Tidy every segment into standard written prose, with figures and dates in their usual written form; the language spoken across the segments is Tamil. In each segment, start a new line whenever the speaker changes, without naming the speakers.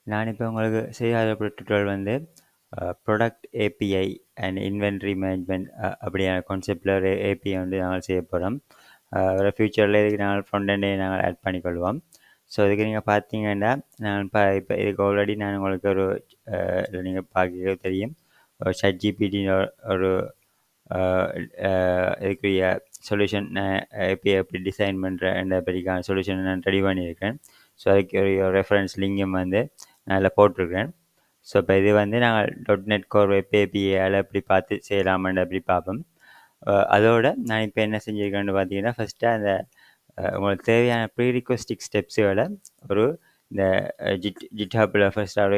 நான் இப்போ உங்களுக்கு செய்யாத டுட்டோரியல் வந்து product API and inventory management அப்படியான கான்செப்டில் ஒரு ஏபிஐ வந்து நாங்கள் செய்ய போகிறோம். ஒரு ஃப்யூச்சரில் இதுக்கு நாங்கள் ஃப்ரண்ட் எண்டே நாங்கள் ஆட் பண்ணிக்கொள்வோம். ஸோ இதுக்கு நீங்கள் பார்த்தீங்கன்னா நான் இப்போ இதுக்கு ஆல்ரெடி நான் உங்களுக்கு ஒரு நீங்கள் பார்க்க தெரியும் ChatGPT ஒரு இதுக்குரிய சொல்யூஷன் ஏபிஐ எப்படி டிசைன் பண்ணுறேன் படிக்கான சொல்யூஷன் நான் ரெடி பண்ணியிருக்கேன். ஸோ அதுக்கு ஒரு ரெஃபரன்ஸ் லிங்கும் வந்து நான் அதில் போட்டிருக்கேன். ஸோ இப்போ இது வந்து நாங்கள் .NET Core வெப் ஏபிஐயால் எப்படி பார்த்து செய்யலாமென்று அப்படி பார்ப்போம். அதோட நான் இப்போ என்ன செஞ்சுருக்கேன்னு பார்த்தீங்கன்னா ஃபஸ்ட்டு அந்த உங்களுக்கு தேவையான ப்ரீரிக்வஸ்டிக் ஸ்டெப்ஸுகளை ஒரு இந்த ஜிட்ஹப்பில் ஃபஸ்ட்டு ஒரு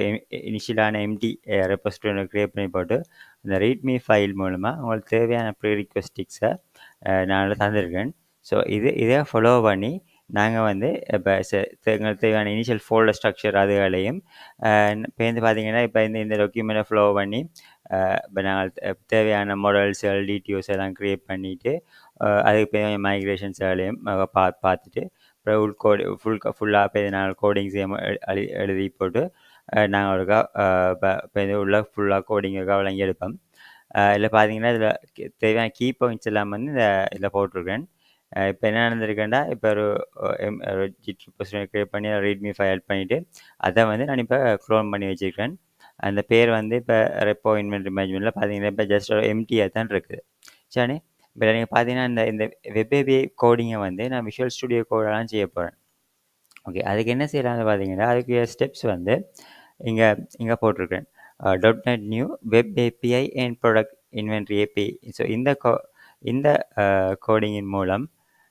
இனிஷியலான எம்டி ரெப்போசிட்டரி ஒன்று க்ரியேட் பண்ணி போட்டு இந்த ரீட்மி ஃபைல் மூலமாக உங்களுக்கு தேவையான ப்ரீரிக்வஸ்டிக்ஸை நான் தந்திருக்கேன். ஸோ இதை ஃபாலோ பண்ணி நாங்கள் வந்து இப்போ எங்களுக்கு தேவையான இனிஷியல் ஃபோல்டர் ஸ்ட்ரக்சர் அதுகளையும் இப்போ வந்து பார்த்தீங்கன்னா இப்போ இந்த டாக்குமெண்ட்டை ஃபாலோ பண்ணி இப்போ நாங்கள் தேவையான மாடல்ஸ்கள் டிடிஓஸ் எல்லாம் க்ரியேட் பண்ணிவிட்டு அதுக்கு தேவையான மைக்ரேஷன்ஸ் வேலையும் பார்த்துட்டு அப்புறம் ஃபுல்லாக இப்போ நாங்கள் கோடிங்ஸ் எழுதி போட்டு நாங்கள் ஒருக்கா இப்போ இது உள்ள ஃபுல்லாக கோடிங்காக வழங்கி எடுப்போம். இதில் பார்த்தீங்கன்னா இதில் தேவையான கீ பாயிண்ட்ஸ் எல்லாம் வந்து இதில் போட்டிருக்கேன். இப்போ என்ன நடந்திருக்கேன்டா இப்போ ஒரு ஜிட் ரெப்போசிட்டரி க்ரியேட் பண்ணி ரீட்மி ஃபைல் ஆட் பண்ணிவிட்டு அதை வந்து நான் இப்போ க்ளோன் பண்ணி வச்சுருக்கேன். அந்த பேர் வந்து இப்போ ரெப்போ இன்வென்ட்ரி மேனேஜ்மெண்ட்டில் பார்த்தீங்கன்னா இப்போ ஜஸ்ட் ஒரு எம்டியாக தான் இருக்குது. சரி, இப்போ நீங்கள் பார்த்தீங்கன்னா இந்த வெப் ஏபிஐ கோடிங்கை வந்து நான் விஷுவல் ஸ்டுடியோ கோடெல்லாம் செய்ய போகிறேன். ஓகே, அதுக்கு என்ன செய்யலாம்னு பார்த்தீங்கன்னா அதுக்கு ஸ்டெப்ஸ் வந்து இங்கே போட்டிருக்கேன். .NET new web API and product inventory API. So இந்த கோடிங்கின் மூலம்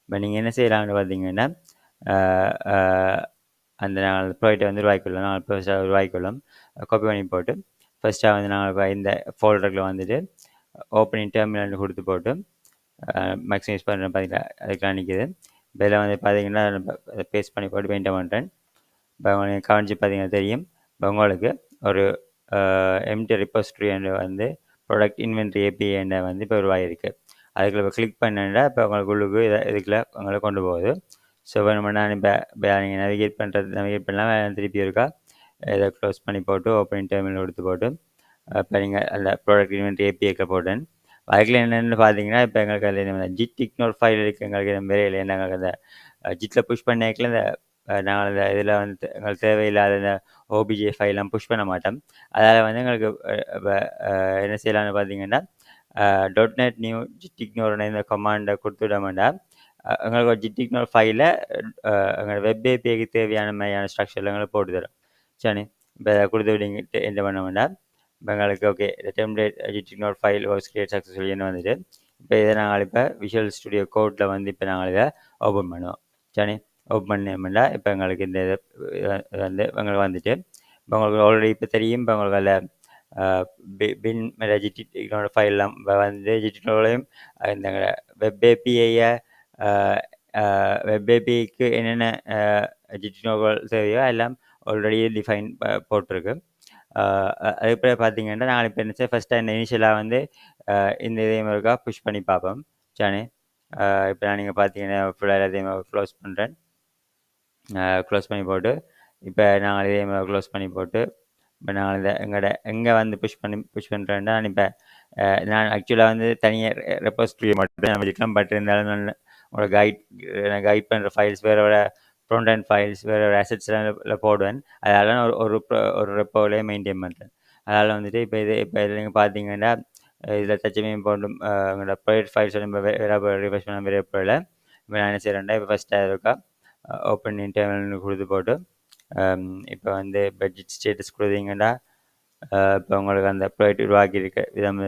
இப்போ நீங்கள் என்ன செய்யலாம்னு பார்த்தீங்கன்னா அந்த நாங்கள் ப்ராடக்ட்டை வந்து உருவாக்கிக்கொள்ளலாம். நாங்கள் ஃபர்ஸ்ட்டாக உருவாக்கிக்கொள்ளும் காப்பி பண்ணி போட்டு ஃபர்ஸ்ட்டாக வந்து நாங்கள் இந்த ஃபோல்டரில் வந்துட்டு ஓப்பனிங் டெர்மினல் கொடுத்து போட்டு மேக்ஸிமம் யூஸ் பண்ணுறேன் பார்த்தீங்களா, அதுக்கெலாம் நிற்கிது. இப்போ இதில் வந்து பார்த்தீங்கன்னா பேஸ்ட் பண்ணி போட்டு பெயிண்ட் பண்ணுறேன். இப்போ உங்களுக்கு கவனிச்சு பார்த்தீங்கன்னா தெரியும். இப்போ உங்களுக்கு ஒரு எம்டி ரெப்போசிட்டரி வந்து ப்ராடக்ட் இன்வென்ட்ரி ஏபிஐ வந்து இப்போ உருவாகிருக்கு. அதுக்குள்ள இப்போ கிளிக் பண்ணா இப்போ உங்களுக்கு உள்ளுக்கு இதுக்குள்ள உங்களை கொண்டு போகுது. ஸோ நம்ம நான் இப்போ நீங்கள் நேவிகேட் பண்ணலாம் திருப்பி இருக்கா இதை க்ளோஸ் பண்ணி போட்டு ஓப்பனிங் டெர்மினல் கொடுத்து போட்டு இப்போ நீங்கள் அந்த ப்ராடக்ட் இன்வென்ட்ரி ஏபிஐக்கு போட்டேன். அதுக்குள்ள என்னென்னு பார்த்தீங்கன்னா இப்போ எங்களுக்கு அதில் ஜிட் இக்னோர் ஃபைல் இருக்குது. எங்களுக்கு வேலையில் எங்களுக்கு அந்த ஜிட்டில் புஷ் பண்ணேக்கில் இந்த நாங்கள் அந்த இதில் வந்து எங்களுக்கு தேவையில்லாத இந்த ஓபிஜே ஃபைலாம் புஷ் பண்ண மாட்டோம். அதால் வந்து எங்களுக்கு என்ன செய்யலாம்னு பார்த்தீங்கன்னா .NET நியூ ஜிட் இக்னோர்னு இந்த கமாண்டை கொடுத்துவிட வேண்டாம். எங்களுக்கு ஒரு ஜிட் இக்னோர் ஃபைலை எங்களோட வெப் ஏபிஐக்கு தேவையான மாதிரியான ஸ்ட்ரக்சரில் எங்களுக்கு போட்டு தரும். சரி, இப்போ அதை கொடுத்து விடிங்கிட்டு என்ன பண்ண வேண்டாம். இப்போ எங்களுக்கு okay template git ignore file was create சக்ஸஸ்ஃபுல்லின்னு வந்துட்டு இப்போ இதை நாங்கள் இப்போ விஷுவல் ஸ்டுடியோ கோடில் வந்து இப்போ நாங்கள் இதை ஓப்பன் பண்ணுவோம். சரி, ஓப்பன் பண்ணோம்னா இப்போ எங்களுக்கு இந்த இது வந்து எங்களுக்கு வந்துட்டு இப்போ உங்களுக்கு ஆல்ரெடி இப்போ தெரியும். இப்போ உங்களுக்கு அதில் பின் ஜிட்டினோட ஃபைல்லாம் வந்து ஜிட்டினோடையும் இந்த வெப் ஏபிஐயை வெப் ஏபிஐக்கு என்னென்ன ஜிட்டினோகள் தேவையோ எல்லாம் ஆல்ரெடி டிஃபைன் போட்டிருக்கு. அதுக்கப்புறம் பார்த்தீங்கன்னா நாங்கள் இப்போ என்ன ஃபஸ்ட்டாக இந்த இனிஷியலாக வந்து இந்த இதையும் இருக்கா புஷ் பண்ணி பார்ப்போம். சரி, இப்போ நான் நீங்கள் பார்த்தீங்கன்னா ஃபுல்லாக எல்லாத்தையும் க்ளோஸ் பண்ணுறேன். க்ளோஸ் பண்ணி போட்டு இப்போ நாங்கள் இதே மாதிரி க்ளோஸ் பண்ணி போட்டு இப்போ நான் இதை எங்கே வந்து புஷ் பண்ணுறேன்னா நான் இப்போ நான் ஆக்சுவலாக வந்து தனியாக ரெப்போசிட்டரி மட்டும் தான் வச்சுக்கலாம். பட் இருந்தாலும் நான் உங்களோட கைட் பண்ணுற ஃபைல்ஸ் வேறு ஃப்ரண்ட் அண்ட் ஃபைல்ஸ் வேறு அசெட்ஸ்லாம் போடுவேன். அதனால் நான் ஒரு ரெப்போவிலே மெயின்டைன் பண்ணுறேன். அதனால் வந்துட்டு இப்போ இதில் நீங்கள் பார்த்தீங்கன்னா இதில் தச்சமையும் போட்டு உங்களோட ப்ராஜெக்ட் ஃபைல்ஸ் வேறு ரிஃப்ரெஷ் பண்ண வேறு போகல. இப்போ நான் என்ன செய்கிறேன்டா இப்போ ஃபஸ்ட்டாக இருக்கா ஓப்பன் இன்டர்னல்னு கொடுத்து போட்டு இப்போ வந்து பட்ஜெட் ஸ்டேட்டஸ் கொடுத்தீங்கன்னா இப்போ உங்களுக்கு அந்த ப்ராடக்ட் உருவாக்கியிருக்க விதம்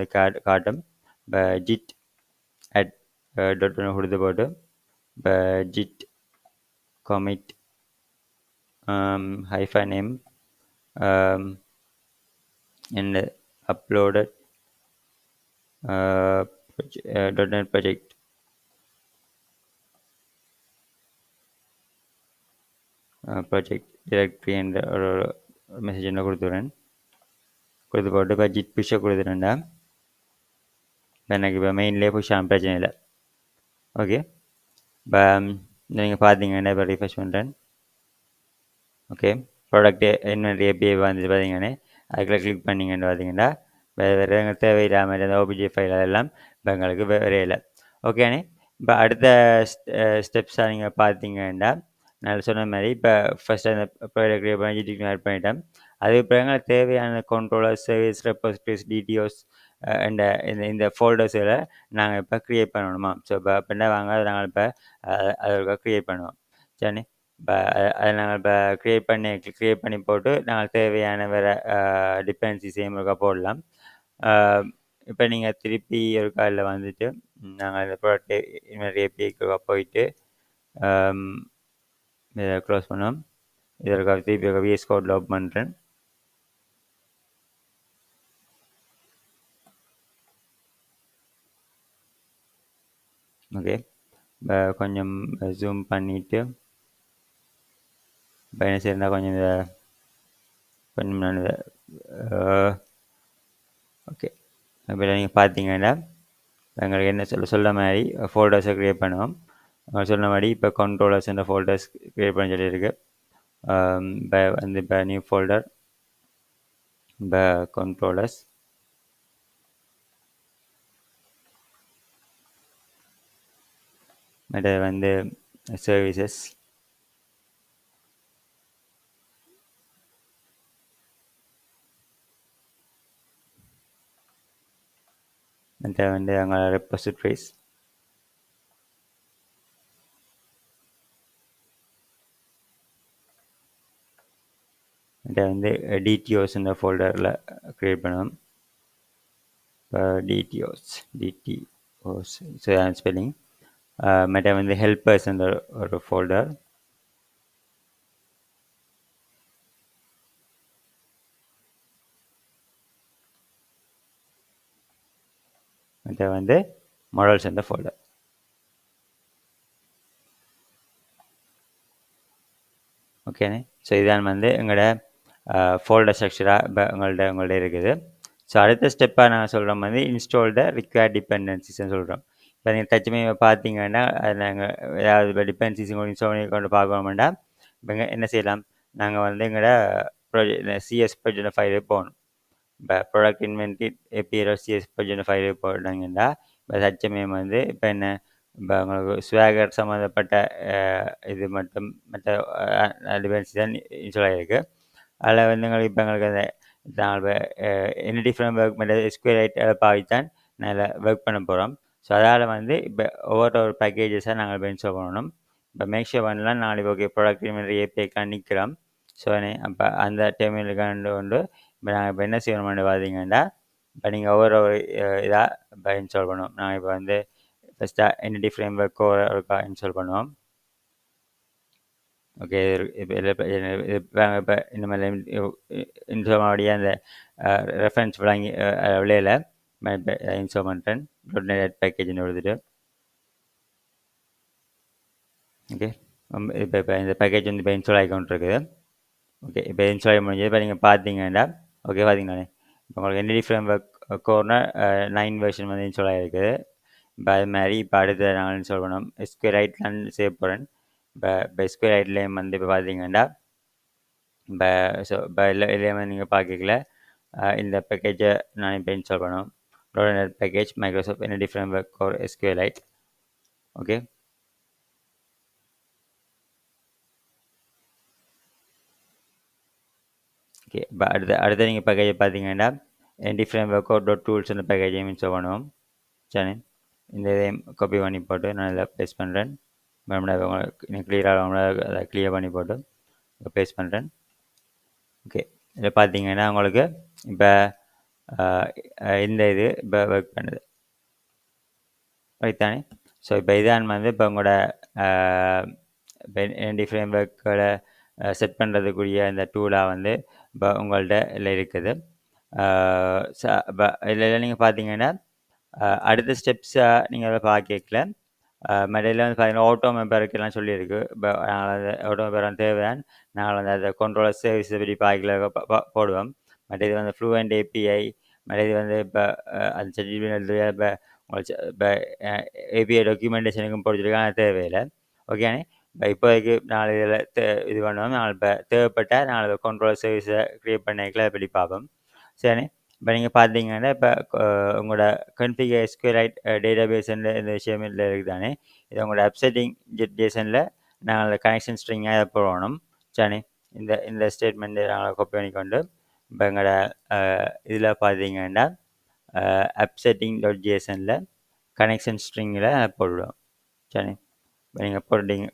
காட்டும். இப்போ ஜிட் .1 கொடுத்து போட்டு இப்போ GID commit -m and uploaded .NET project project directory என்ற ஒரு மெசேஜ் என்ன கொடுத்துட்றேன். கொடுத்து போட்டு இப்போ ஜிட் புஷ்ஷை கொடுத்துட்டேன்டா. இப்போ எனக்கு இப்போ மெயின்லேயே புஷ் ஆகும், பிரச்சனை இல்லை. ஓகே, இப்போ நீங்கள் பார்த்தீங்கன்னா இப்போ ரிஃப்ரெஷ் பண்ணுறேன். ஓகே, ப்ராடக்ட் இன்வென்ட்ரி ஏபிஐ வந்துட்டு பார்த்தீங்கன்னா அதுக்குள்ள கிளிக் பண்ணிங்கன்னு பார்த்தீங்கன்னா வேறு வேறு எங்களுக்கு தேவையில்லாமல் அந்த ஓபிஜி ஃபைல் அதெல்லாம் இப்போ எங்களுக்கு வரையில ஓகேண்ணே. இப்போ அடுத்த ஸ்டெப்ஸாக நீங்கள் பார்த்தீங்கன்னா நான் சொன்ன மாதிரி இப்போ ஃபஸ்ட்டு அந்த ப்ராடக்ட் க்ரியேட் பண்ணி ஜிடிக்கு ஆட் பண்ணிட்டேன். அதுக்கப்புறம் எங்களுக்கு தேவையான கண்ட்ரோலர் சர்வீஸ் ரெப்போசிட்டரிஸ் டிடிஓஸ் இந்த இந்த ஃபோல்டர்ஸில் நாங்கள் இப்போ க்ரியேட் பண்ணணுமா. ஸோ இப்போ என்ன வாங்க அதை நாங்கள் இப்போ அதை க்ரியேட் பண்ணுவோம் சரிண்ணே. இப்போ அதை நாங்கள் இப்போ க்ரியேட் பண்ணி போட்டு நாங்கள் தேவையான வேறு டிபென்சிஸையும் இருக்கா போடலாம். இப்போ நீங்கள் திருப்பி ஒரு காலில் வந்துட்டு நாங்கள் அந்த ப்ராடக்ட் இன்னொரு ஏபிஐக்கு போயிட்டு இதை க்ளோஸ் பண்ணுவோம். இதற்காக திருப்பி விஎஸ் கோட் லோட் பண்ணுறேன். ஓகே கொஞ்சம் ஜூம் பண்ணிவிட்டு இப்போ என்ன செய்யறா கொஞ்சம் இதை கொஞ்சம் நான் இதை ஓகே இப்போ நீங்கள் பார்த்தீங்கன்னா எங்களுக்கு என்ன சொல்ல மாதிரி ஃபோல்டர்ஸை க்ரியேட் பண்ணுவோம். சொன்ன மாதிரி இப்போ கண்ட்ரோலர்ஸ் இந்த ஃபோல்டர்ஸ் க்ரியேட் பண்ண சொல்லியிருக்கு. இப்போ வந்து இப்போ நியூ ஃபோல்டர் இப்போ கண்ட்ரோலர்ஸ் மற்ற வந்து சர்வீசஸ் மற்ற வந்து அங்கே ரெப்போசிட்டரிஸ் மற்ற வந்து டிடிஓஸ் இந்த ஃபோல்டரில் க்ரியேட் பண்ணுவோம். இப்போ டிடிஓஸ் ஸ்பெல்லிங் மற்ற வந்து ஹெல்பர்ஸ் என்ற ஒரு ஃபோல்டர் மற்ற வந்து மாடல்ஸ் என்ற ஃபோல்டர். ஓகேண்ணே. ஸோ இதான் வந்து எங்களோட ஃபோல்டர் ஸ்ட்ரக்சராக இப்போ உங்கள்கிட்ட இருக்குது. ஸோ அடுத்த ஸ்டெப்பாக நாங்கள் சொல்கிறோம் வந்து இன்ஸ்டால் த ரிக்வயர்ட் டிபெண்டன்சிஸ்ன்னு சொல்கிறோம். இப்போ நீங்கள் தச்சுமே பார்த்தீங்கன்னா அது நாங்கள் ஏதாவது இப்போ டிபெண்டன்சிஸ் உங்களுக்கு இன்ஸ்டால் பண்ணி கொண்டு பார்க்கணுமெண்டா இப்போ என்ன செய்யலாம், நாங்கள் வந்து எங்களோட சிஎஸ் ப்ரொஜெக்ட் ஃபைலுக்கு போகணும். இப்போ product inventory API CS project ஃபைலுக்கு போனாங்கன்னா இப்போ தச்சமயம் வந்து இப்போ என்ன இப்போ உங்களுக்கு ஸ்வேகர் சம்மந்தப்பட்ட இது மட்டும் மற்ற டிபெண்டன்சி தான் இன்ஸ்டால் ஆகிருக்கு. அதில் வந்து எங்களுக்கு இப்போ எங்களுக்கு அந்த நாங்கள் என்ன டிஃப்ரெண்ட் ஒர்க் பண்ணுறது எஸ்கியூஎல் ரைட்டை பாவித்தான் நாங்கள் ஒர்க் பண்ண போகிறோம். ஸோ அதால் வந்து இப்போ ஒவ்வொரு பேக்கேஜஸாக நாங்கள் இப்போ இன்ஸ்டால் பண்ணணும். இப்போ மேக் ஷூர் பண்ணலாம் நாளைக்கு ஓகே ப்ராடக்ட் இன்வென்ட்ரி ஏபிஐக்காக நிற்கிறோம். ஸோ அப்போ அந்த டெர்மினலுக்காண்டு கொண்டு இப்போ நாங்கள் இப்போ என்ன செய்யணும்னு பார்த்தீங்கன்னா இப்போ நீங்கள் ஒவ்வொரு இதாக இப்போ இன்ஸ்டால் பண்ணுவோம். நாங்கள் இப்போ வந்து ஃபஸ்ட்டாக என்டிடி ஃப்ரேம் ஒர்க் ஒருக்கா இன்ஸ்டால் பண்ணுவோம். ஓகே இப்போ இப்போ இந்த மாதிரி இன்ஸ்டால் பண்ணக்கூடிய அந்த ரெஃபரன்ஸ் விளங்கி விலையில் இப்போ இன்ஸ்டால் பண்ணுறேன். .NET பேக்கேஜ்னு எழுதிட்டு ஓகே இப்போ இந்த பேக்கேஜ் வந்து இப்போ இன்ஸ்டால் ஆகிக்கொண்டு இருக்குது. ஓகே இப்போ இன்ஸ்டால் ஆகி முடிஞ்சது. இப்போ நீங்கள் பார்த்தீங்கன்னா ஓகே பார்த்தீங்களாண்ணே இப்போ உங்களுக்கு entity frame work corner 9 version வந்து இன்ஸ்டால் ஆகிருக்குது. இப்போ அது மாதிரி இப்போ அடுத்து நாங்கள் இன்ஸ்டால் பண்ணோம். எஸ்கியூஎல் ரைட்லாம் சேவ் போகிறேன். இப்போ எஸ்கியூஎல் ரைட்லேயும் வந்து இப்போ பார்த்தீங்கன்னா இப்போ ஸோ இப்போ எல்லாமே நீங்கள் பார்க்கல இந்த பேக்கேஜை நான் இப்போ இன்ஸ்டால் பண்ணுவோம். .NET package Microsoft entity frame work core SQL right. Okay okay இப்போ அடுத்த நீங்கள் பேக்கேஜை பார்த்தீங்கன்னா என்டி ஃப்ரேம் ஒர்க் கோர் .tools அந்த பேக்கேஜையும் இன்ஸ்டால் பண்ணுவோம். சரி இந்த இதையும் காப்பி பண்ணி போட்டு நான் இதில் பேஸ்ட் பண்ணுறேன். மறுபடியும் கிளியராக அதை கிளியர் பண்ணி போட்டு பேஸ்ட் பண்ணுறேன். ஓகே இதில் பார்த்தீங்கன்னா உங்களுக்கு இப்போ இந்த இது இப்போ ஒர்க் பண்ணுது ரைட் தானே. ஸோ இப்போ இதான் வந்து இப்போ உங்களோட என்டி ஃப்ரேம் ஒர்க்கோட செட் பண்ணுறதுக்குரிய இந்த டூலாக வந்து இப்போ உங்கள்கிட்ட இதில் இருக்குது. இப்போ இதில் நீங்கள் பார்த்தீங்கன்னா அடுத்த ஸ்டெப்ஸாக நீங்கள் அதை பார்க்கல மடையில் வந்து பார்த்தீங்கன்னா ஆட்டோ மெம்பருக்கெல்லாம் சொல்லியிருக்கு. இப்போ நாங்கள் அந்த ஆட்டோ மெம்பர் தேவையான நாங்கள் வந்து அதை கண்ட்ரோலர் சர்வீஸை பற்றி பார்க்கல போடுவோம். மற்ற இது வந்து ஃப்ளூவெண்ட் ஏபிஐ மற்ற இது வந்து இப்போ அந்த சர்டிஃபிகேட் இப்போ உங்களுக்கு இப்போ ஏபிஐ டாக்குமெண்டேஷனுக்கும் போட்டுருக்காங்க தேவையில்லை. ஓகேண்ணே இப்போதைக்கு நாங்கள் இதில் இது பண்ணுவோம். நாங்கள் இப்போ தேவைப்பட்டால் நாங்கள் கண்ட்ரோல் சர்வீஸை க்ரியேட் பண்ணிக்கல படி பார்ப்போம். சரி, இப்போ நீங்கள் பார்த்தீங்கன்னா இப்போ உங்களோட கன்ஃபிகர் எஸ்கியூலைட் டேட்டாபேஸ்ன்ற இந்த விஷயம் இல்லை இருக்குது தானே, இது உங்களோட அப்செட்டிங் ஜேசனில் நாங்கள் கனெக்ஷன் ஸ்ட்ரிங்காக போடணும். சரி, இந்த ஸ்டேட்மெண்ட்டு நாங்கள் காப்பி பண்ணிக்கொண்டு இப்போ எங்களோட இதில் பார்த்தீங்கன்னா அப்செட்டிங் டாட் ஜேசனில் கனெக்ஷன் ஸ்ட்ரிங்கில் போடுவோம். சரி, இப்போ நீங்கள்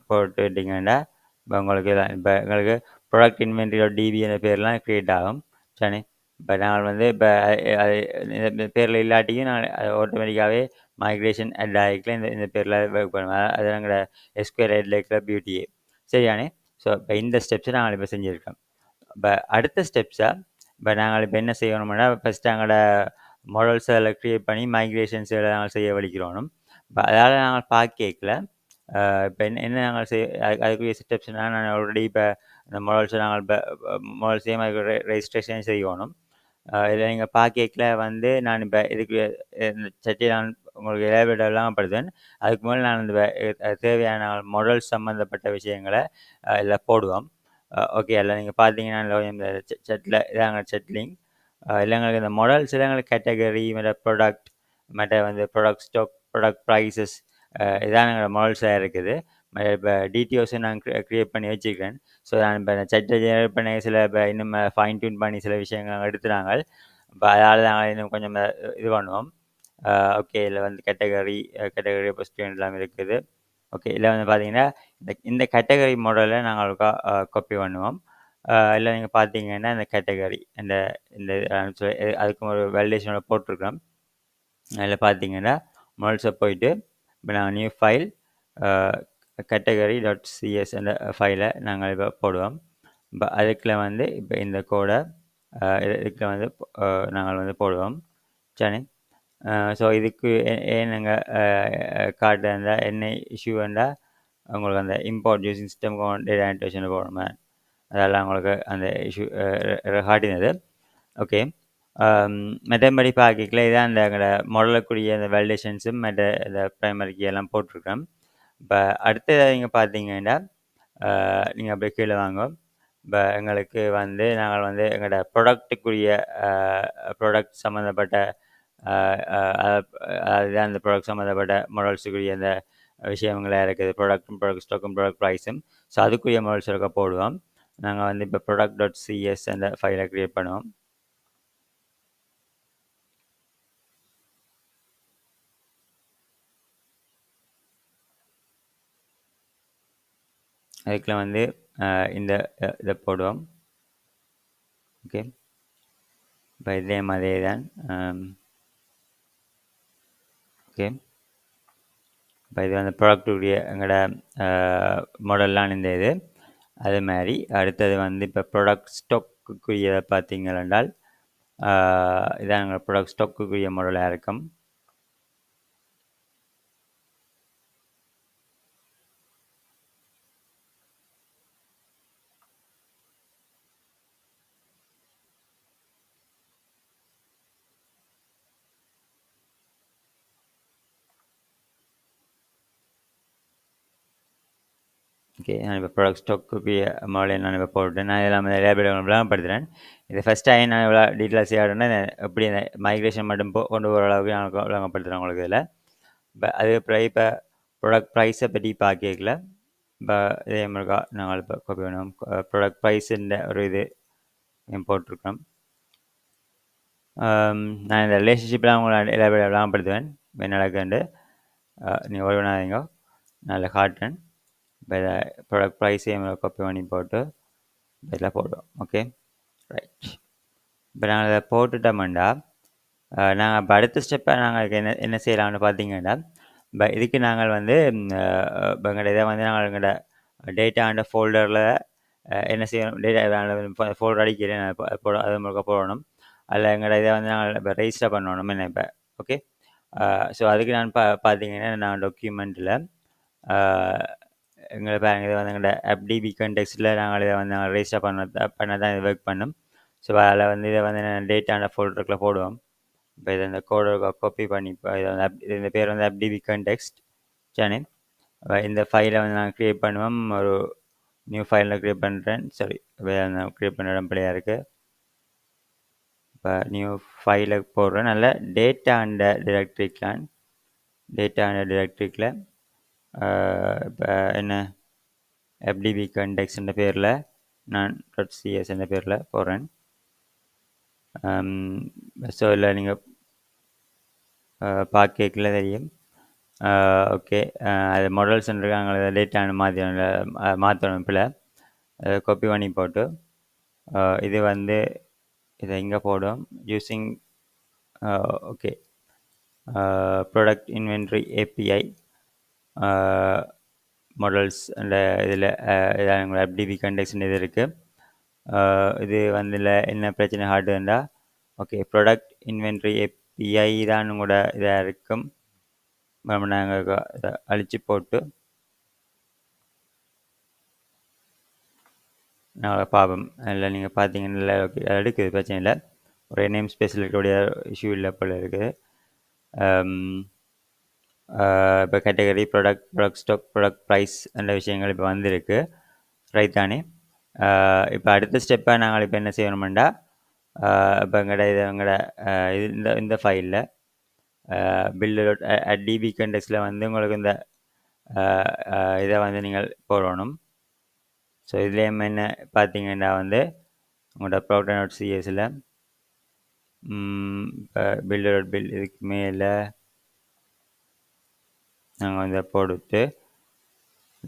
போட்டுட்டிங்கன்னா இப்போ உங்களுக்கு இப்போ எங்களுக்கு ப்ராடக்ட் இன்வென்ட்ரி டாட் டிபி என்ற பேர்லாம் க்ரியேட் ஆகும். சரி, இப்போ நாங்கள் வந்து இப்போ அது இந்த பேரில் இல்லாட்டியும் நான் ஆட்டோமேட்டிக்காகவே மைக்ரேஷன் அட் ஆகிக்கல இந்த பேரில் ஒர்க் பண்ணுவேன். அது எங்களோட எஸ்கொயர் லைக்கில் பியூட்டியே. சரியானே. ஸோ இப்போ இந்த ஸ்டெப்ஸை நாங்கள் இப்போ செஞ்சுருக்கோம். இப்போ அடுத்த ஸ்டெப்ஸாக இப்போ நாங்கள் இப்போ என்ன செய்யணும்னா ஃபஸ்ட்டு எங்களோட மாடல்ஸ் அதில் க்ரியேட் பண்ணி மைக்ரேஷன்ஸ் நாங்கள் செய்ய வலிக்கிறோம். இப்போ அதால் நாங்கள் பார்க்கல இப்போ என்ன நாங்கள் அதுக்குரிய ஸ்டெப்ஸ்னா நான் ஆல்ரெடி இப்போ இந்த மாடல்ஸை நாங்கள் இப்போ மாடல்ஸையும் அதுக்கு ரெஜிஸ்ட்ரேஷன் செய்யணும். இதில் நீங்கள் பார்க்கல வந்து நான் இப்போ இதுக்கு இந்த சட்டியை நான் உங்களுக்கு எலாபரேட்டெல்லாம் படுத்துவேன். அதுக்கு மேலே நான் இந்த தேவையான மாடல்ஸ் சம்மந்தப்பட்ட விஷயங்களை இதில் போடுவோம். ஓகே, அதில் நீங்கள் பார்த்தீங்கன்னா இந்த செட்டில் இதாங்க செட்லிங் இல்லை எங்களுக்கு இந்த மாடல்ஸ் எங்களுக்கு கேட்டகரி மற்ற ப்ராடக்ட் மற்ற வந்து ப்ராடக்ட் ஸ்டாக் ப்ராடக்ட் ப்ரைஸஸ் இதான் எங்களோட மாடல்ஸாக இருக்குது. இப்போ டிடிஓஸை நான் க்ரியேட் பண்ணி வச்சுக்கிறேன். ஸோ நான் இப்போ சட்டை ஜெனரேட் பண்ணி சில இப்போ இன்னும் ஃபைன் டியூன் பண்ணி சில விஷயங்கள் எடுத்துனாங்க. இப்போ அதால் நாங்கள் இன்னும் கொஞ்சம் இது பண்ணுவோம். ஓகே, இதில் வந்து கேட்டகரி பொசிஷன் எல்லாம் இருக்குது. ஓகே, இதில் வந்து பார்த்தீங்கன்னா இந்த கேட்டகரி மாடலை நாங்கள் காப்பி பண்ணுவோம். இல்லை நீங்கள் பார்த்தீங்கன்னா இந்த கேட்டகரி இந்த இந்த அதுக்கு ஒரு வேலிடேஷனோட போட்டிருக்கோம். அதில் பார்த்தீங்கன்னா மாடல்ஸை போயிட்டு இப்போ நாங்கள் new file category dot CS அந்த ஃபைலை நாங்கள் இப்போ போடுவோம். இப்போ அதுக்குள்ள வந்து இப்போ இந்த கோடை இதுக்குள்ள வந்து நாங்கள் வந்து போடுவோம். சரி, ஸோ இதுக்கு ஏன் நாங்கள் காட்டுறதா என்ன இஷ்யூ வேண்டால் உங்களுக்கு அந்த import using system data intervention போடணுமே அதெல்லாம் உங்களுக்கு அந்த இஷ்யூ காட்டினது. ஓகே, மற்றபடி பார்க்கல இதான் அந்த எங்களோட மாடலுக்குரிய அந்த வேலிடேஷன்ஸும் மற்ற இந்த ப்ரைமரி கீ எல்லாம் போட்டிருக்கோம். இப்போ அடுத்தது நீங்கள் பார்த்தீங்கன்னா நீங்கள் அப்படியே கீழே வாங்க. இப்போ எங்களுக்கு வந்து நாங்கள் வந்து எங்களோட ப்ராடக்ட்டுக்குரிய ப்ராடக்ட் சம்மந்தப்பட்ட அதுதான் அந்த ப்ராடக்ட் சம்மந்தப்பட்ட மாடல்ஸுக்குரிய அந்த விஷயங்களாக இருக்குது. ப்ராடக்ட் ஸ்டாக்கும் ப்ராடக்ட் ப்ரைஸும். ஸோ அதுக்குரிய மாடல்ஸ் இருக்க போடுவோம். நாங்கள் வந்து இப்போ ப்ராடக்ட் டாட் சிஎஸ் அந்த ஃபைலை க்ரியேட் பண்ணுவோம். அதுக்குள்ள வந்து இந்த இதை போடுவோம். ஓகே, இப்போ இதே மாதிரி தான். ஓகே, இப்போ இது வந்து ப்ராடக்டுடைய எங்களோட மாடல்லாம் இந்த இது அது மாதிரி. அடுத்தது வந்து இப்போ ப்ராடக்ட் ஸ்டாக்குக்குரிய பார்த்தீங்கன்னா இதான் எங்கள் ப்ராடக்ட் ஸ்டாக்குக்குரிய மாடலாக இருக்கும். ஓகே, நான் இப்போ ப்ராடக்ட் ஸ்டாக்குக்குரிய மாடலை நான் இப்போ போட்டேன். நான் இதெல்லாம் லேபிள் படுத்துகிறேன். இது ஃபஸ்ட்டாக நான் இவ்வளோ டீட்டெயில்ஸ் செய்யணுன்னா எப்படி இந்த மைக்ரேஷன் மட்டும் கொண்டு போகிற அளவுக்கு நான் விளங்கப்படுத்துகிறேன் உங்களுக்கு இதில். இப்போ அதுக்கப்புறம் இப்போ ப்ராடக்ட் ப்ரைஸை பற்றி பார்க்கல. இப்போ இதே மாதிரிக்கா நாங்கள் இப்போ காப்பி பண்ணுவோம். ப்ராடக்ட் ப்ரைஸுன்ற ஒரு இது போட்டிருக்கோம். நான் இந்த ரிலேஷன்ஷிப்லாம் உங்களை விளம்பரப்படுத்துவேன் என்ன நடக்குதுண்டு. நீங்கள் ஒரு பண்ணாதீங்க, நான் காட்டுறேன். இப்போ இதை ப்ராடக்ட் ப்ரைஸையும் காப்பி பண்ணி போட்டு இதில் போடுவோம். Okay, right. இப்போ நாங்கள் இதை போட்டுட்டோம்டா நாங்கள் இப்போ அடுத்த ஸ்டெப்பை நாங்கள் என்ன செய்யலாம்னு பார்த்தீங்கன்னா இப்போ இதுக்கு நாங்கள் வந்து இப்போ எங்களோட இதை வந்து நாங்கள் எங்களோட டேட்டா அண்ட் ஃபோல்டரில் என்ன செய்யணும், டேட்டா ஃபோல்டர் அடிக்கிறேன் அது முழுக்க போடணும். அதில் எங்களோட இதை வந்து நாங்கள் இப்போ ரெஜிஸ்டர் பண்ணணும் என்ன இப்போ. ஓகே, ஸோ அதுக்கு நான் பார்த்தீங்கன்னா நான் டாக்குமெண்ட்டில் எங்களை பாருங்க இதை வந்து எங்களோட FDB கண்டெக்ஸ்டில் நாங்கள் இதை வந்து நாங்கள் ரெஜிஸ்டர் பண்ண தான் இது ஒர்க் பண்ணும். ஸோ அதில் வந்து இதை வந்து டேட்டா அண்ட் ஃபோல்டருக்குள்ளே போடுவோம். இப்போ இதை இந்த கோடை காப்பி பண்ணி இப்போ இதை வந்து இந்த பேர் வந்து FDB கண்டெக்ஸ்ட். சரி, இந்த ஃபைலை வந்து நான் க்ரியேட் பண்ணுவேன். ஒரு நியூ ஃபைலில் க்ரியேட் பண்ணுறேன். சரி, நான் க்ரியேட் பண்ண இடம் பிள்ளையாக இருக்குது. இப்போ நியூ ஃபைலை போடுறேன். நல்ல டேட்டா அண்ட் டிரெக்டரிக்கான் டேட்டா அண்ட் டிரெக்டரிக்கில் இப்போ என்ன FDB கண்டெக்ஸ் என்ற பேரில் நான் .cs என்ற பேரில் போடுறேன். ஸோ இல்லை நீங்கள் பார்க்கல தெரியும். ஓகே, அது மாடல்ஸ் இருக்காங்க, டேட்டான்னு மாற்றணும் பிள்ளை காப்பி பண்ணி போட்டு இது வந்து இதை இங்கே போடும் using okay product inventory API models அந்த இதில் இதாக FDB கண்டெக்ஸ்ன்னு இது இருக்குது. இது வந்து என்ன பிரச்சனை ஹார்டுண்டா ஓகே ப்ராடக்ட் இன்வென்ட்ரி API தான் கூட இதாக இருக்கும். நாங்கள் இதை அழித்து போட்டு நாங்கள் பார்ப்போம். இல்லை நீங்கள் பார்த்தீங்கன்னா இல்லை ஓகே எடுக்குது, பிரச்சனை இல்லை. ஒரு நேம் ஸ்பேஸில் இருக்கக்கூடிய இஷ்யூ இல்லை போல் இருக்குது. இப்போ category product stock product price அந்த விஷயங்கள் இப்போ வந்திருக்கு, ரைட் தானே? இப்போ அடுத்த ஸ்டெப்பாக நாங்கள் இப்போ என்ன செய்யணுமெண்டா இப்போ எங்களோட இந்த ஃபைலில் .db கண்டெக்ஸில் வந்து உங்களுக்கு இந்த இதை வந்து நீங்கள் போடணும். ஸோ இதுலேயும் என்ன பார்த்தீங்கன்னா வந்து உங்களோட .cs இப்போ இதுக்கு மேலே நாங்கள் வந்து போட்டு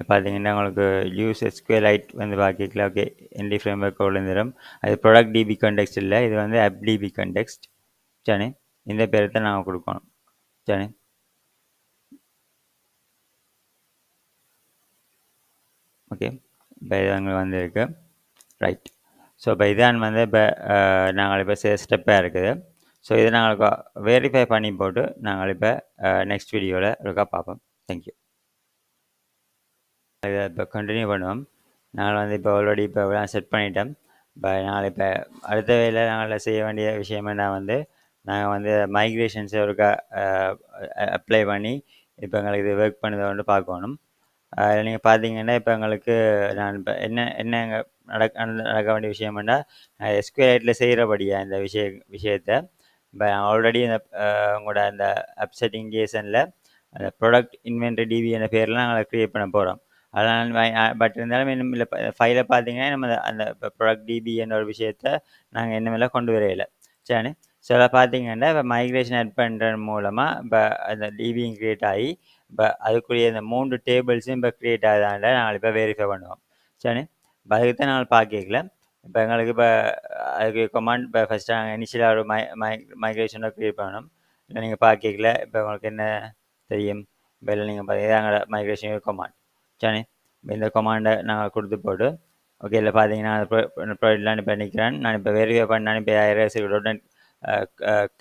பார்த்தீங்கன்னா உங்களுக்கு யூஸ் SQLite வந்து பார்க்கல. ஓகே, ND ஃப்ரேம்வொர்க் விழுந்துடும். அது ப்ராடக்ட் DB கண்டெக்ஸ்ட் இல்லை, இது வந்து FDB கண்டெக்ஸ்ட். சரி, இந்த பேரை தான் நாங்கள் கொடுக்கணும். சரி, ஓகே, இப்போ இது அங்கே வந்துருக்கு, ரைட். ஸோ இப்போ இதான் வந்து இப்போ நாங்கள் இப்போ ஸ்டெப்பாக இருக்குது. ஸோ இதை நாங்கள் வெரிஃபை பண்ணி போட்டு நாங்கள் இப்போ நெக்ஸ்ட் வீடியோவில் இருக்கா பார்ப்போம். தேங்க்யூ. இதை இப்போ கண்டினியூ பண்ணுவோம். நாங்கள் வந்து இப்போ ஆல்ரெடி இப்போ செட் பண்ணிட்டோம். இப்போ நாங்கள் இப்போ அடுத்த வேலை நாங்கள் செய்ய வேண்டிய விஷயம் என்ன வந்து நாங்கள் வந்து மைக்ரேஷன்ஸை ஒருக்கா அப்ளை பண்ணி இப்போ எங்களுக்கு இது ஒர்க் பண்ணதை வந்து பார்க்கணும். நீங்கள் பார்த்தீங்கன்னா இப்போ எங்களுக்கு நான் இப்போ என்ன நடக்க வேண்டிய விஷயம்னா SQLite செய்கிறபடியாக இந்த விஷயத்தை இப்போ ஆல்ரெடி இந்த உங்களோட அந்த அப்செட்டிங் கேஷனில் அந்த ப்ராடக்ட் இன்வென்ட்ரி DB என்ற பேரில் நாங்கள் க்ரியேட் பண்ண போகிறோம். அதனால் பட் இருந்தாலும் இன்னும் இல்லை ஃபைலை பார்த்தீங்கன்னா நம்ம அந்த இப்போ ப்ராடக்ட் DB என்ற ஒரு விஷயத்தை நாங்கள் இன்னும் கொண்டு வரையில. சரி, ஸோ அதை பார்த்தீங்கன்னா இப்போ மைக்ரேஷன் ஆட் பண்ணுறது மூலமாக இப்போ அந்த DBயும் க்ரியேட் ஆகி இப்போ அதுக்குரிய இந்த 3 டேபிள்ஸும் இப்போ க்ரியேட் ஆகுதாண்ட நாங்கள் இப்போ வெரிஃபை பண்ணுவோம். சரி, இப்போ அதுக்கு தான் நாங்கள் பார்க்கல. இப்போ எங்களுக்கு இப்போ அதுக்கு கமாண்ட் இப்போ ஃபஸ்ட்டு நாங்கள் இனிஷியலாக ஒரு மைக்ரேஷனை க்ரியேட் பண்ணணும். இல்லை நீங்கள் பார்க்கல இப்போ உங்களுக்கு என்ன தெரியும், இப்போ இல்லை நீங்கள் பார்த்தீங்கன்னா மைக்ரேஷன் கமாண்ட். சரி, இந்த கமாண்டை நாங்கள் கொடுத்து போட்டு ஓகே இல்லை பார்த்தீங்கன்னா ப்ராடக்ட்லாம் இப்போ நிற்கிறேன். நான் இப்போ வெரிஃபை பண்ணேன். இப்போ ஐரஸ்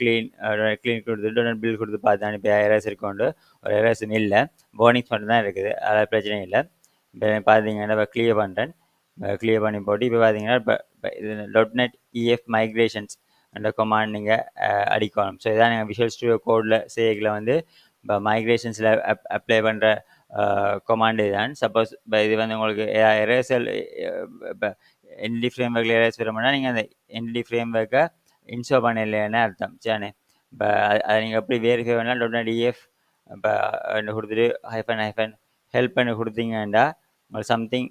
க்ளீன் கொடுத்து பில் கொடுத்து பார்த்தேன். இப்போ ஐரஸ் கொண்டு ஒரு ஐரஸும் இல்லை, வார்னிங்ஸ் மட்டும் தான் இருக்குது. அதில் பிரச்சனை இல்லை. இப்போ பார்த்தீங்கன்னா இப்போ கிளியர் பண்ணுறேன். கிளியர் பண்ணி போட்டு இப்போ பார்த்தீங்கன்னா இப்போ இது .NET EF மைக்ரேஷன்ஸ் அந்த கமாண்ட் நீங்கள் அடிக்கணும். ஸோ இதான் நீங்கள் விஷுவல் ஸ்டுடியோ கோடில் செய்யல வந்து இப்போ மைக்ரேஷன்ஸில் அப்ளை பண்ணுற கமாண்டு தான். சப்போஸ் இப்போ இது வந்து உங்களுக்கு எரேசல் இப்போ ND ஃப்ரேம்வொர்க்கில் எரேஸ் வரணும்னா நீங்கள் அந்த ND ஃப்ரேம்வொர்க்கை இன்ஸ்டால் பண்ணலைன்னு அர்த்தம். சரி, இப்போ அதை நீங்கள் எப்படி வெரிஃபை பண்ணால் .NET EF இப்போ கொடுத்துட்டு ஹைஃபன் ஹெல்ப் பண்ணி கொடுத்தீங்கன்னா உங்களுக்கு சம்திங்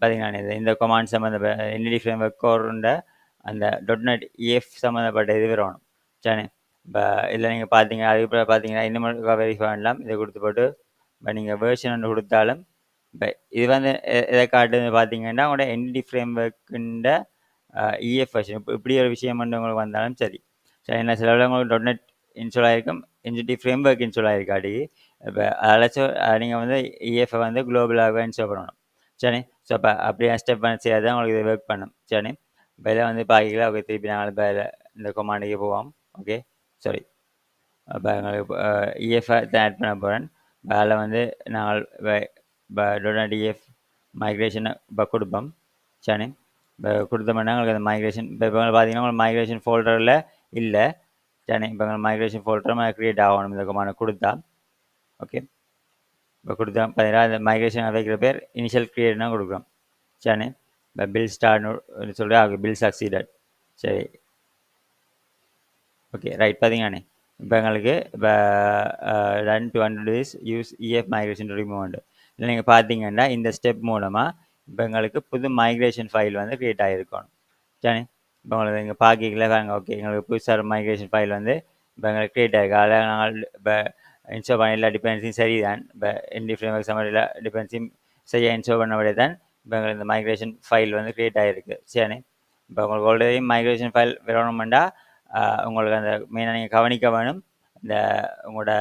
பார்த்தீங்கன்னா இந்த கமாண்ட் சம்மந்தப்பட்ட ND ஃப்ரேம்வொர்க் கோருண்ட அந்த .NET EF சம்மந்தப்பட்ட இது வரணும். சரி, இப்போ இதில் நீங்கள் பார்த்தீங்க அதுக்கப்புறம் பார்த்தீங்கன்னா இன்னும் வெரிஃபை பண்ணலாம். இதை கொடுத்து போட்டு இப்போ நீங்கள் வேர்ஷன் ஒன்று கொடுத்தாலும் இப்போ இது வந்து எதை காட்டுன்னு பார்த்தீங்கன்னா உங்களோட ND ஃப்ரேம்வொர்க்குண்ட EF வெர்ஷன் இப்படி ஒரு விஷயம் வந்து உங்களுக்கு வந்தாலும் சரி. சரி, என்ன சில உங்களுக்கு .NET இன்ஸ்டால் ஆகிருக்கும், ND ஃப்ரேம்வொர்க் இன்ஸ்டால் ஆகிருக்காடி. இப்போ அழைச்சோ நீங்கள் வந்து EF வந்து குளோபலாகவே இன்ஸ்டால் பண்ணணும். சரி, ஸோ இப்போ அப்படியே ஸ்டெப் பண்ணி செய்யாது தான் உங்களுக்கு இது ஒர்க் பண்ணும். சரி, இப்போ இதில் வந்து பார்க்கலாம். ஓகே, திருப்பி நாங்கள் இப்போ இந்த கமாண்டுக்கு போவோம். ஓகே, சாரி, இப்போ எங்களுக்கு EF தான் ஆட் பண்ண போகிறேன். அதில் வந்து நாங்கள் இப்போ .NET EF மைக்ரேஷனை இப்போ கொடுப்போம். சரி, இப்போ கொடுத்தோம்னா உங்களுக்கு அந்த மைக்ரேஷன் இப்போ பார்த்தீங்கன்னா உங்களுக்கு மைக்ரேஷன் ஃபோல்டரில் இல்லை. சரி, இப்போ எங்களுக்கு மைக்ரேஷன் ஃபோல்டர் க்ரியேட் ஆகணும் இந்த கமாண்டை கொடுத்தா. ஓகே, இப்போ கொடுத்தோம் பார்த்தீங்கன்னா அந்த மைக்ரேஷன் வைக்கிற பேர் இனிஷியல் கிரியேட்னா கொடுக்குறோம். சரிண்ணே. இப்போ பில் ஸ்டார்ட்னு சொல்லிட்டு அது பில் சக்சீடட். சரி. Okay right. பார்த்தீங்கண்ணே இப்போ எங்களுக்கு இப்போ run to hundred days use EF migration remove இல்லை நீங்கள் பார்த்தீங்கன்னா இந்த ஸ்டெப் மூலமாக இப்போ எங்களுக்கு புது மைக்ரேஷன் ஃபைல் வந்து க்ரியேட் ஆகிருக்கணும். சரி. இப்போ உங்களுக்கு இங்கே பார்க்கிங்களே வாங்க. ஓகே எங்களுக்கு புதுசாக மைக்ரேஷன் ஃபைல் வந்து இப்போ எங்களுக்கு க்ரியேட் ஆகிருக்கு. அதில் நாங்கள் இப்போ இன்ஸ்டால் பண்ண எல்லா டிபென்சியும் சரிதான். இப்போ என்டி ஃப்ரேம்வொர்க் சம்மர் எல்லா டிபென்சியும் சரியாக இன்ஸ்டால் பண்ணபடியே தான் இப்போ எங்களுக்கு இந்த மைக்ரேஷன் ஃபைல் வந்து க்ரியேட் ஆகிருக்கு. சரி. இப்போ உங்களுக்கு ஆல்ரெடி மைக்ரேஷன் ஃபைல் வேணுமெண்டா உங்களுக்கு அந்த மெயினாக நீங்கள் கவனிக்க வேணும். இந்த உங்களோட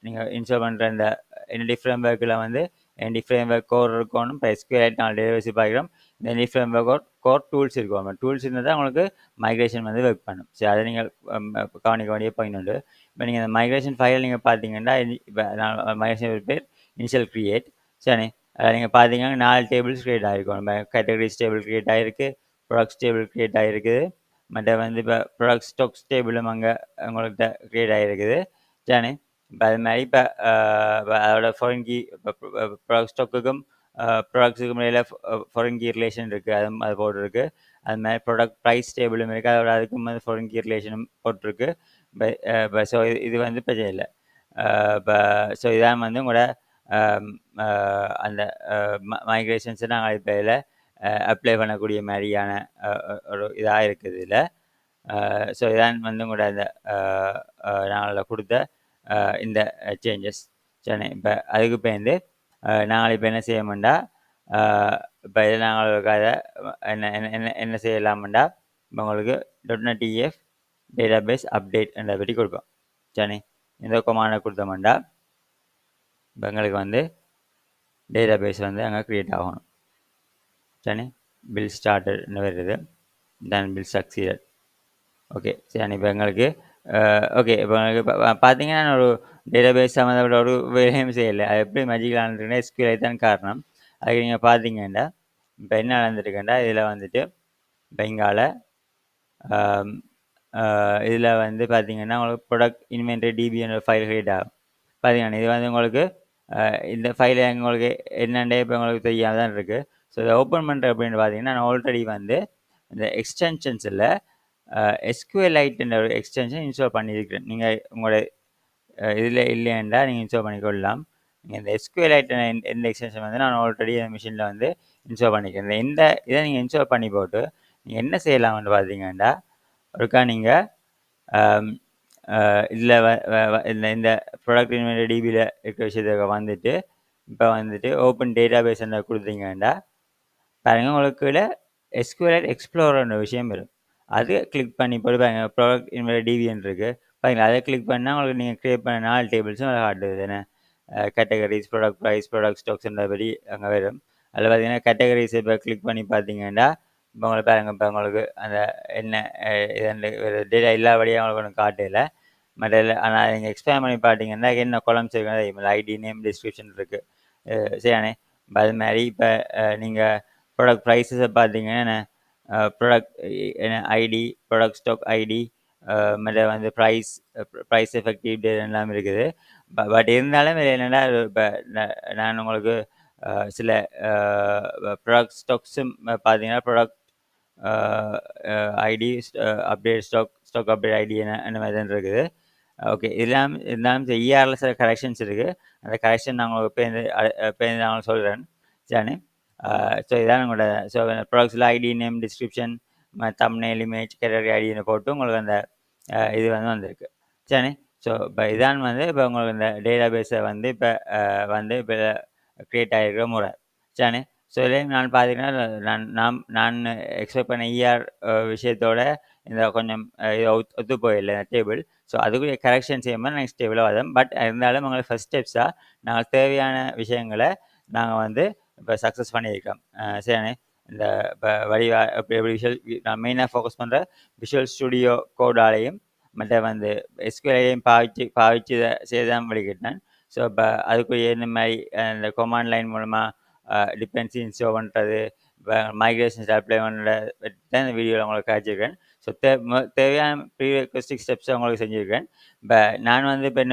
நீங்கள் இன்ஸ்டால் பண்ணுற இந்த என்டி ஃப்ரேம்வொர்க்கில் வந்து என்டி ஃப்ரேம்வொர்க் கோர் இருக்கணும். இப்போ எஸ்கியூஎல் நாங்கள் டேட்டாபேஸ் பார்க்குறோம். இந்த என்டி ஃப்ரேம்வொர்க் கோர் டூல்ஸ் இருக்கும். டூல்ஸ் இருந்தால் தான் உங்களுக்கு மைக்ரேஷன் வந்து ஒர்க் பண்ணும். சரி அதை நீங்கள் கவனிக்க வேண்டிய பாயிண்ட் உண்டு. இப்போ நீங்கள் இந்த மைக்ரேஷன் ஃபைல் நீங்கள் பார்த்தீங்கன்னா இப்போ நான் மைக்ரேஷன் பேர் இனிஷியல் க்ரியேட். சரி. அதில் நீங்கள் பார்த்தீங்கன்னா 4 டேபிள்ஸ் க்ரியேட் ஆகிருக்கும். நம்ம கேட்டகரிஸ் டேபிள் க்ரியேட் ஆகிருக்கு, ப்ராடக்ட்ஸ் டேபிள் க்ரியேட் ஆகிருக்குது, மற்ற வந்து இப்போ ப்ராடக்ட் ஸ்டாக்ஸ் டேபிளும் அங்கே உங்கள்கிட்ட க்ரியேட் ஆகிருக்குது. சரி. இப்போ அது மாதிரி இப்போ அதோட ஃபாரின் கீ இப்போ ப்ராடக்ட் ஸ்டாக்குக்கும் ப்ராடக்ட்ஸுக்கும் இடையில ஃபாரின் கீ ரிலேஷன் இருக்குது. அது போட்டிருக்கு. அது மாதிரி ப்ராடக்ட் ப்ரைஸ் டேபிளும் இருக்குது. அதோட அதுக்கும் வந்து ஃபாரின் கீ ரிலேஷனும் போட்டிருக்கு. இப்போ ஸோ இது வந்து பிரச்சனை இல்லை. இப்போ ஸோ இதான் வந்து உங்களோட அந்த மைக்ரேஷன்ஸை நாங்கள் இப்போ இதில் அப்ளை பண்ணக்கூடிய மாதிரியான ஒரு இதாக இருக்குது இதில். ஸோ இதான் வந்து உங்களோட அந்த நாங்கள் கொடுத்த இந்த சேஞ்சஸ். சரி. இப்போ அதுக்கு பேருந்து நாங்கள் இப்போ என்ன செய்யமாண்டா இப்போ இதில் நாங்கள் அதை என்ன என்ன என்ன செய்யலாமண்டா இப்போ உங்களுக்கு .NET டேட்டாபேஸ் அப்டேட் என்ற பற்றி கொடுப்போம். சரி. இந்த கொமாண்டை கொடுத்தோம்டா இப்போ எங்களுக்கு வந்து டேட்டாபேஸ் வந்து அங்கே க்ரியேட் ஆகணும். சரி. பில் ஸ்டார்டட்னு வருது. தென் பில் சக்சீடட். ஓகே சரி. இப்போ எங்களுக்கு ஓகே இப்போ எங்களுக்கு பார்த்தீங்கன்னா ஒரு டேட்டாபேஸ் சம்மந்தப்பட்ட ஒரு வேலையும் செய்யலை. அது எப்படி மேஜிக்கலான எஸ்கியூஎல் தான் காரணம். அதுக்கு நீங்கள் பார்த்தீங்கன்னா இப்போ என்ன நடந்துருக்குண்டா இதில் வந்துட்டு இப்போ இங்கால இதில் வந்து பார்த்தீங்கன்னா உங்களுக்கு ப்ராடக்ட் இன்வென்டரி டிபிஎன்ற ஃபைல் க்ரியேட் ஆகும். பார்த்தீங்கன்னா இது வந்து உங்களுக்கு இந்த ஃபைலை உங்களுக்கு என்னென்னே இப்போ உங்களுக்கு தெரியாமல் தான் இருக்குது. ஸோ இதை ஓப்பன் பண்ணுற அப்படின்னு பார்த்தீங்கன்னா நான் ஆல்ரெடி வந்து இந்த எக்ஸ்டென்ஷன்ஸில் எஸ்கியூஎல்ஐட்ன்ற ஒரு எக்ஸ்டென்ஷன் இன்ஸ்டால் பண்ணியிருக்கிறேன். நீங்கள் உங்களோட இதில் இல்லையாண்டா நீங்கள் இன்ஸ்டால் பண்ணிக்கொள்ளலாம். நீங்கள் இந்த எஸ்கியூஎல்ஐட் எந்த எக்ஸ்டென்ஷன் வந்து நான் ஆல்ரெடி என் மிஷினில் வந்து இன்ஸ்டால் பண்ணிக்கிறேன். இந்த இதை நீங்கள் இன்ஸ்டால் பண்ணி போட்டு நீங்கள் என்ன செய்யலாம்னு பார்த்தீங்கன்னா ஒருக்கா நீங்கள் இதில் இந்த ப்ராடக்ட் இன்வென்டரி டிபியில் இருக்கிற விஷயத்துக்கு வந்துட்டு இப்போ வந்துட்டு ஓப்பன் டேட்டாபேஸ் என்ன கொடுத்தீங்கன்னா பாருங்கள் உங்களுக்கு எஸ்கியூஎல்ஐட் எக்ஸ்ப்ளோரர்ன்ற விஷயம் வரும். அது கிளிக் பண்ணி போட்டு பாருங்கள் ப்ராடக்ட் இன்வென்டரி டிபின்னு இருக்குது. பாருங்கள் அதை கிளிக் பண்ணால் உங்களுக்கு நீங்கள் க்ரியேட் பண்ண 4 டேபிள்ஸும் அதை காட்டுது. என்ன கேட்டகரிஸ், ப்ராடக்ட் ப்ரைஸ், ப்ராடக்ட் ஸ்டாக்ஸ்ன்றபடி அங்கே வரும். அதில் பார்த்தீங்கன்னா கேட்டகரிஸ் இப்போ கிளிக் பண்ணி பார்த்தீங்கன்னா இப்போ உங்களுக்கு பாருங்கள் இப்போ உங்களுக்கு அந்த என்ன இதெண்டு டேட்டா இல்லாதபடியாக உங்களுக்கு ஒன்றும் காட்டல. மற்ற ஆனால் நீங்கள் எக்ஸ்பேண்ட் பண்ணி பார்த்தீங்கன்னா என்ன கொலம்ஸ் இருக்குன்னா ஐடி, நேம், டிஸ்கிரிப்ஷன் இருக்குது. சரியானே. அது மாதிரி இப்போ நீங்கள் ப்ராடக்ட் ப்ரைஸஸை பார்த்தீங்கன்னா product ID, product stock ID, மற்ற வந்து ப்ரைஸ் எஃபெக்டிவ் டேட் எல்லாம் இருக்குது. பட் இருந்தாலும் என்னென்னா இப்போ நான் உங்களுக்கு சில ப்ராடக்ட் ஸ்டாக்ஸும் பார்த்தீங்கன்னா product ID update stock update ID என்ன மாதிரி தான் இருக்குது. ஓகே இருந்தாலும் இஆரில் சில கரெக்ஷன்ஸ் இருக்குது. அந்த கரெக்ஷன் நான் உங்களுக்கு பேருந்து நான் சொல்கிறேன். சரிண்ணே. ஸோ இதான் உங்களோட ஸோ ப்ராடக்ட்ஸில் ID, name, description, thumbnail, image, category ஐடின்னு போட்டு உங்களுக்கு அந்த இது வந்து வந்திருக்கு. சரிண்ணே. ஸோ இப்போ இதான் வந்து இப்போ உங்களுக்கு இந்த டேட்டாபேஸை வந்து இப்போ இப்போ க்ரியேட் ஆகிருக்கிற முறை. சரிண்ணே. ஸோ இதில் நான் பார்த்தீங்கன்னா நான் எக்ஸ்பெக்ட் பண்ண இஆர் விஷயத்தோட இந்த கொஞ்சம் இது ஒத்து போயிடல டேபிள். ஸோ அதுக்குரிய கரெக்ஷன் செய்யும்போது நெக்ஸ்ட் டேபிளில் வரும். பட் இருந்தாலும் உங்களுக்கு ஃபஸ்ட் ஸ்டெப்ஸாக நாங்கள் தேவையான விஷயங்களை நாங்கள் வந்து இப்போ சக்ஸஸ் பண்ணியிருக்கோம். சரிண்ணே. இந்த இப்போ எப்படி விஷுவல் நான் மெயினாக ஃபோக்கஸ் பண்ணுற விஷுவல் ஸ்டுடியோ கோடாலையும் மற்ற வந்து எஸ்கியூஎல்ஐயும் பாவிச்சு செய்து தான் வழிகிட்டேன். ஸோ இப்போ அதுக்குரிய இந்த மாதிரி இந்த கொமாண்ட் லைன் மூலமாக டிபென்சி இன்ஸ்டால் பண்ணுறது, இப்போ மைக்ரேஷன்ஸ் அப்ளை பண்ணுற தான் இந்த வீடியோவில் உங்களுக்கு காய்ச்சிருக்கேன். ஸோ தேவையான ப்ரீ ரெக்வஸ்டிக் ஸ்டெப்ஸை உங்களுக்கு செஞ்சுருக்கேன். இப்போ நான் வந்து இப்போ